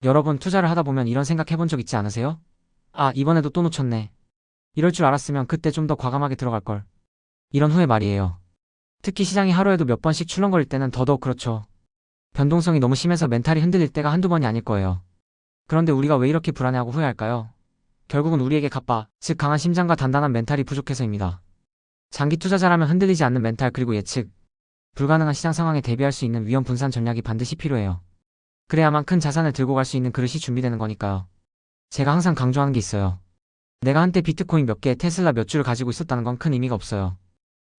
여러분 투자를 하다 보면 이런 생각 해본 적 있지 않으세요? 아, 이번에도 또 놓쳤네. 이럴 줄 알았으면 그때 좀 더 과감하게 들어갈걸. 이런 후회 말이에요. 특히 시장이 하루에도 몇 번씩 출렁거릴 때는 더더욱 그렇죠. 변동성이 너무 심해서 멘탈이 흔들릴 때가 한두 번이 아닐 거예요. 그런데 우리가 왜 이렇게 불안해하고 후회할까요? 결국은 우리에게 갑바, 즉 강한 심장과 단단한 멘탈이 부족해서입니다. 장기 투자자라면 흔들리지 않는 멘탈 그리고 예측, 불가능한 시장 상황에 대비할 수 있는 위험 분산 전략이 반드시 필요해요. 그래야만 큰 자산을 들고 갈 수 있는 그릇이 준비되는 거니까요. 제가 항상 강조하는 게 있어요. 내가 한때 비트코인 몇 개, 테슬라 몇 주를 가지고 있었다는 건 큰 의미가 없어요.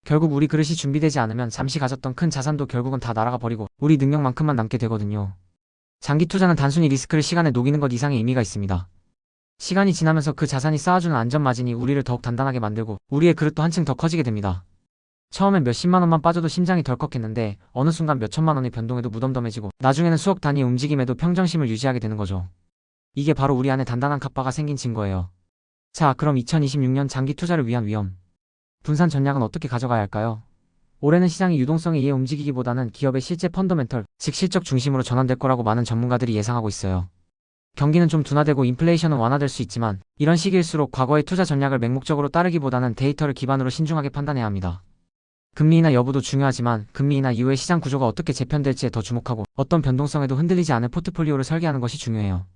결국 우리 그릇이 준비되지 않으면 잠시 가졌던 큰 자산도 결국은 다 날아가 버리고 우리 능력만큼만 남게 되거든요. 장기 투자는 단순히 리스크를 시간에 녹이는 것 이상의 의미가 있습니다. 시간이 지나면서 그 자산이 쌓아주는 안전 마진이 우리를 더욱 단단하게 만들고 우리의 그릇도 한층 더 커지게 됩니다. 처음엔 몇십만 원만 빠져도 심장이 덜컥했는데 어느 순간 몇천만 원의 변동에도 무덤덤해지고 나중에는 수억 단위의 움직임에도 평정심을 유지하게 되는 거죠. 이게 바로 우리 안에 단단한 갑바가 생긴 증거예요. 자, 그럼 2026년 장기 투자를 위한 위험 분산 전략은 어떻게 가져가야 할까요? 올해는 시장이 유동성에 의해 움직이기보다는 기업의 실제 펀더멘털, 즉 실적 중심으로 전환될 거라고 많은 전문가들이 예상하고 있어요. 경기는 좀 둔화되고 인플레이션은 완화될 수 있지만 이런 시기일수록 과거의 투자 전략을 맹목적으로 따르기보다는 데이터를 기반으로 신중하게 판단해야 합니다. 금리 인하 여부도 중요하지만 금리 인하 이후에 시장 구조가 어떻게 재편될지에 더 주목하고 어떤 변동성에도 흔들리지 않을 포트폴리오를 설계하는 것이 중요해요.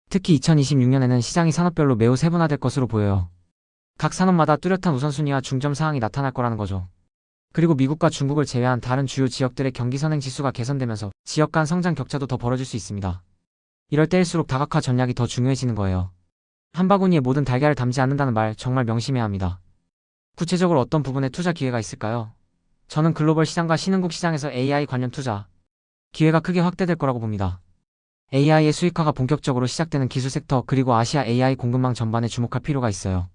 특히 2026년에는 시장이 산업별로 매우 세분화될 것으로 보여요. 각 산업마다 뚜렷한 우선순위와 중점 사항이 나타날 거라는 거죠. 그리고 미국과 중국을 제외한 다른 주요 지역들의 경기 선행 지수가 개선되면서 지역 간 성장 격차도 더 벌어질 수 있습니다. 이럴 때일수록 다각화 전략이 더 중요해지는 거예요. 한 바구니에 모든 달걀을 담지 않는다는 말 정말 명심해야 합니다. 구체적으로 어떤 부분에 투자 기회가 있을까요? 저는 글로벌 시장과 신흥국 시장에서 AI 관련 투자 기회가 크게 확대될 거라고 봅니다. AI의 수익화가 본격적으로 시작되는 기술 섹터 그리고 아시아 AI 공급망 전반에 주목할 필요가 있어요.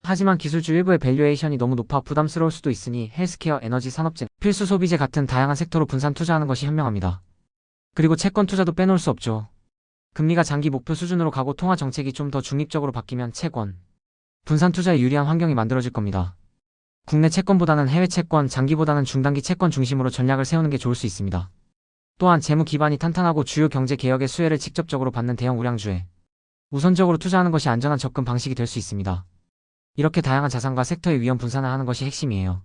하지만 기술주 일부의 밸류에이션이 너무 높아 부담스러울 수도 있으니 헬스케어, 에너지, 산업재, 필수 소비재 같은 다양한 섹터로 분산 투자하는 것이 현명합니다. 그리고 채권 투자도 빼놓을 수 없죠. 금리가 장기 목표 수준으로 가고 통화 정책이 좀 더 중립적으로 바뀌면 채권, 분산 투자에 유리한 환경이 만들어질 겁니다. 국내 채권보다는 해외 채권, 장기보다는 중단기 채권 중심으로 전략을 세우는 게 좋을 수 있습니다. 또한 재무 기반이 탄탄하고 주요 경제 개혁의 수혜를 직접적으로 받는 대형 우량주에 우선적으로 투자하는 것이 안전한 접근 방식이 될 수 있습니다. 이렇게 다양한 자산과 섹터의 위험 분산을 하는 것이 핵심이에요.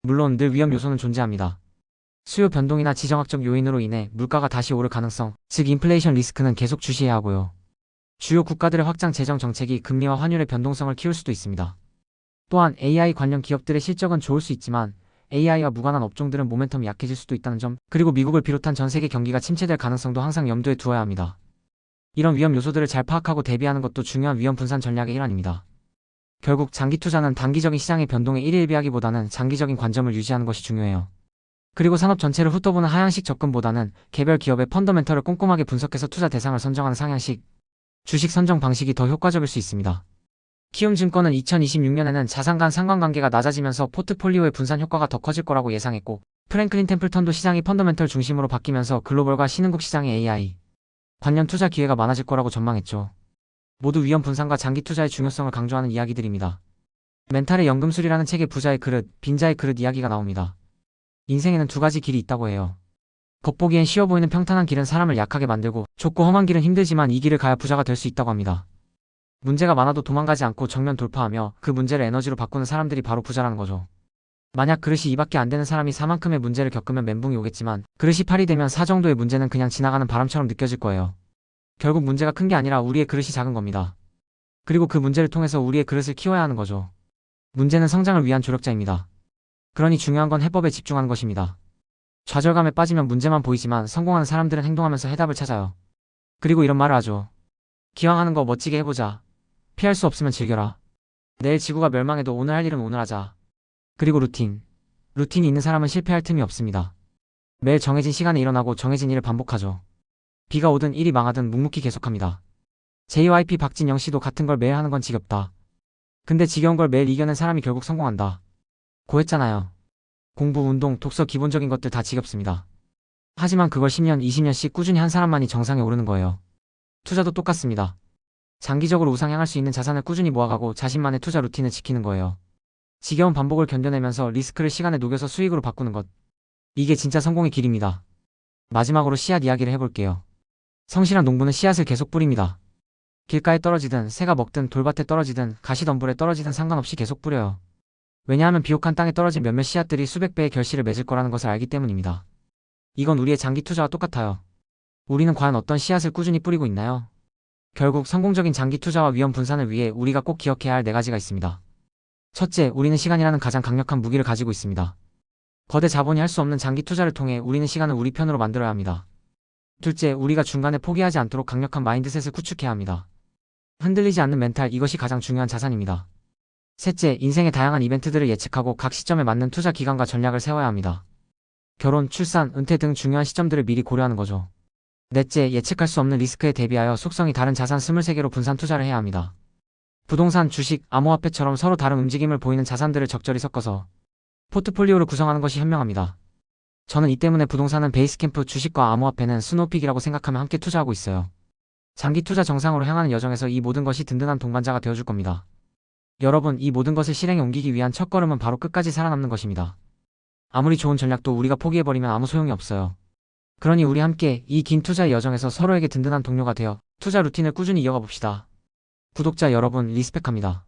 물론 늘 위험 요소는 존재합니다. 수요 변동이나 지정학적 요인으로 인해 물가가 다시 오를 가능성, 즉 인플레이션 리스크는 계속 주시해야 하고요. 주요 국가들의 확장 재정 정책이 금리와 환율의 변동성을 키울 수도 있습니다. 또한 AI 관련 기업들의 실적은 좋을 수 있지만 AI와 무관한 업종들은 모멘텀이 약해질 수도 있다는 점, 그리고 미국을 비롯한 전 세계 경기가 침체될 가능성도 항상 염두에 두어야 합니다. 이런 위험 요소들을 잘 파악하고 대비하는 것도 중요한 위험 분산 전략의 일환입니다. 결국 장기 투자는 단기적인 시장의 변동에 일일비하기보다는 장기적인 관점을 유지하는 것이 중요해요. 그리고 산업 전체를 훑어보는 하향식 접근보다는 개별 기업의 펀더멘털을 꼼꼼하게 분석해서 투자 대상을 선정하는 상향식 주식 선정 방식이 더 효과적일 수 있습니다. 키움증권은 2026년에는 자산 간 상관관계가 낮아지면서 포트폴리오의 분산 효과가 더 커질 거라고 예상했고, 프랭클린 템플턴도 시장이 펀더멘털 중심으로 바뀌면서 글로벌과 신흥국 시장의 AI 관련 투자 기회가 많아질 거라고 전망했죠. 모두 위험 분산과 장기 투자의 중요성을 강조하는 이야기들입니다. 멘탈의 연금술이라는 책에 부자의 그릇, 빈자의 그릇 이야기가 나옵니다. 인생에는 두 가지 길이 있다고 해요. 겉보기엔 쉬워 보이는 평탄한 길은 사람을 약하게 만들고 좁고 험한 길은 힘들지만 이 길을 가야 부자가 될 수 있다고 합니다. 문제가 많아도 도망가지 않고 정면 돌파하며 그 문제를 에너지로 바꾸는 사람들이 바로 부자라는 거죠. 만약 그릇이 2밖에 안 되는 사람이 4만큼의 문제를 겪으면 멘붕이 오겠지만 그릇이 8이 되면 4 정도의 문제는 그냥 지나가는 바람처럼 느껴질 거예요. 결국 문제가 큰 게 아니라 우리의 그릇이 작은 겁니다. 그리고 그 문제를 통해서 우리의 그릇을 키워야 하는 거죠. 문제는 성장을 위한 조력자입니다. 그러니 중요한 건 해법에 집중하는 것입니다. 좌절감에 빠지면 문제만 보이지만 성공하는 사람들은 행동하면서 해답을 찾아요. 그리고 이런 말을 하죠. 기왕 하는 거 멋지게 해보자. 피할 수 없으면 즐겨라. 내일 지구가 멸망해도 오늘 할 일은 오늘 하자. 그리고 루틴. 루틴이 있는 사람은 실패할 틈이 없습니다. 매일 정해진 시간에 일어나고 정해진 일을 반복하죠. 비가 오든 일이 망하든 묵묵히 계속합니다. JYP 박진영 씨도 같은 걸 매일 하는 건 지겹다. 근데 지겨운 걸 매일 이겨낸 사람이 결국 성공한다. 고 했잖아요. 공부, 운동, 독서 기본적인 것들 다 지겹습니다. 하지만 그걸 10년, 20년씩 꾸준히 한 사람만이 정상에 오르는 거예요. 투자도 똑같습니다. 장기적으로 우상향할 수 있는 자산을 꾸준히 모아가고 자신만의 투자 루틴을 지키는 거예요. 지겨운 반복을 견뎌내면서 리스크를 시간에 녹여서 수익으로 바꾸는 것. 이게 진짜 성공의 길입니다. 마지막으로 씨앗 이야기를 해볼게요. 성실한 농부는 씨앗을 계속 뿌립니다. 길가에 떨어지든 새가 먹든 돌밭에 떨어지든 가시덤불에 떨어지든 상관없이 계속 뿌려요. 왜냐하면 비옥한 땅에 떨어진 몇몇 씨앗들이 수백 배의 결실을 맺을 거라는 것을 알기 때문입니다. 이건 우리의 장기 투자와 똑같아요. 우리는 과연 어떤 씨앗을 꾸준히 뿌리고 있나요? 결국 성공적인 장기 투자와 위험 분산을 위해 우리가 꼭 기억해야 할 4가지가 있습니다. 첫째, 우리는 시간이라는 가장 강력한 무기를 가지고 있습니다. 거대 자본이 할 수 없는 장기 투자를 통해 우리는 시간을 우리 편으로 만들어야 합니다. 둘째, 우리가 중간에 포기하지 않도록 강력한 마인드셋을 구축해야 합니다. 흔들리지 않는 멘탈, 이것이 가장 중요한 자산입니다. 셋째, 인생의 다양한 이벤트들을 예측하고 각 시점에 맞는 투자 기간과 전략을 세워야 합니다. 결혼, 출산, 은퇴 등 중요한 시점들을 미리 고려하는 거죠. 넷째, 예측할 수 없는 리스크에 대비하여 속성이 다른 자산 23개로 분산 투자를 해야 합니다. 부동산, 주식, 암호화폐처럼 서로 다른 움직임을 보이는 자산들을 적절히 섞어서 포트폴리오를 구성하는 것이 현명합니다. 저는 이 때문에 부동산은 베이스캠프, 주식과 암호화폐는 스노우픽이라고 생각하며 함께 투자하고 있어요. 장기 투자 정상으로 향하는 여정에서 이 모든 것이 든든한 동반자가 되어줄 겁니다. 여러분, 이 모든 것을 실행에 옮기기 위한 첫걸음은 바로 끝까지 살아남는 것입니다. 아무리 좋은 전략도 우리가 포기해버리면 아무 소용이 없어요. 그러니 우리 함께 이 긴 투자의 여정에서 서로에게 든든한 동료가 되어 투자 루틴을 꾸준히 이어가 봅시다. 구독자 여러분, 리스펙합니다.